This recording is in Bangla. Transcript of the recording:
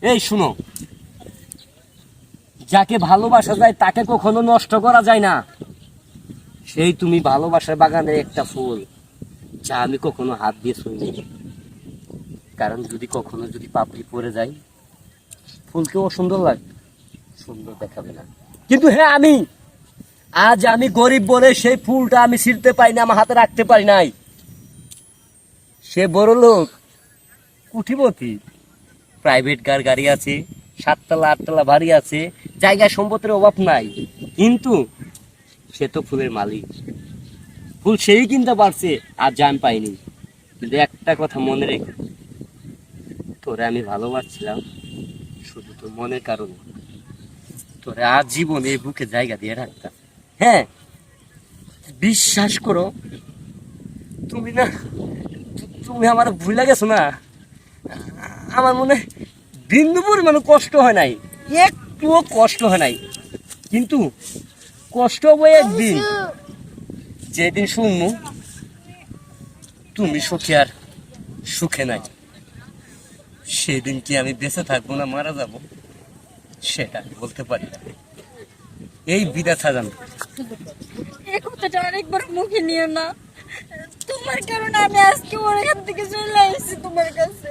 এই শুনো, যাকে ভালোবাসা যায় তাকে কখনো নষ্ট করা যায় না। সেই তুমি ভালোবাসার বাগানের একটা ফুল, যা আমি কখনো হাত দিয়ে ছুঁইনি। কারণ যদি কখনো পাপড়ি পড়ে যায়, ফুলকে অসুন্দর লাগবে, সুন্দর দেখাবে না। কিন্তু হ্যাঁ, আজ আমি গরিব বলে সেই ফুলটা আমি ছিঁড়তে পারি না, আমার হাতে রাখতে পারি নাই। সে বড় লোক, কুটিপতি, প্রাইভেট গাড়ি আছে, 7তলা 8তলা বাড়ি আছে, জায়গা সম্পত্তির অভাব নাই। কিন্তু সে তো ফুলের মালিক, ফুল সেই কিনতে পারছে, আর যা আমি পাইনি। কিন্তু একটা কথা মনে রেখো, তোরে আমি ভালোবাসছিলাম শুধু তোর মনের কারণে। তোরে আজ জীবন এই বুকে জায়গা দিয়ে রাখতাম। হ্যাঁ, বিশ্বাস করো, তুমি না, তুমি আমার ভুলে গেছো না। আমার মনে বিন্দু পরিমাণে কষ্ট হয় নাই, একটুও কষ্ট হয় নাই। কিন্তু কষ্ট হবে একদিন, যেদিন শুনবো তুমি সুখে আর সুখে নাই। সেদিন কি আমি বেঁচে থাকবো না মারা যাব, সেটা আমি বলতে পারি না। এই বিধাতা জানো। এই কথাটা আরেকবার মুখে নিও না। তোমার কারণে আমি আজকে ওর এখান থেকে চলে আসছি তোমার কাছে।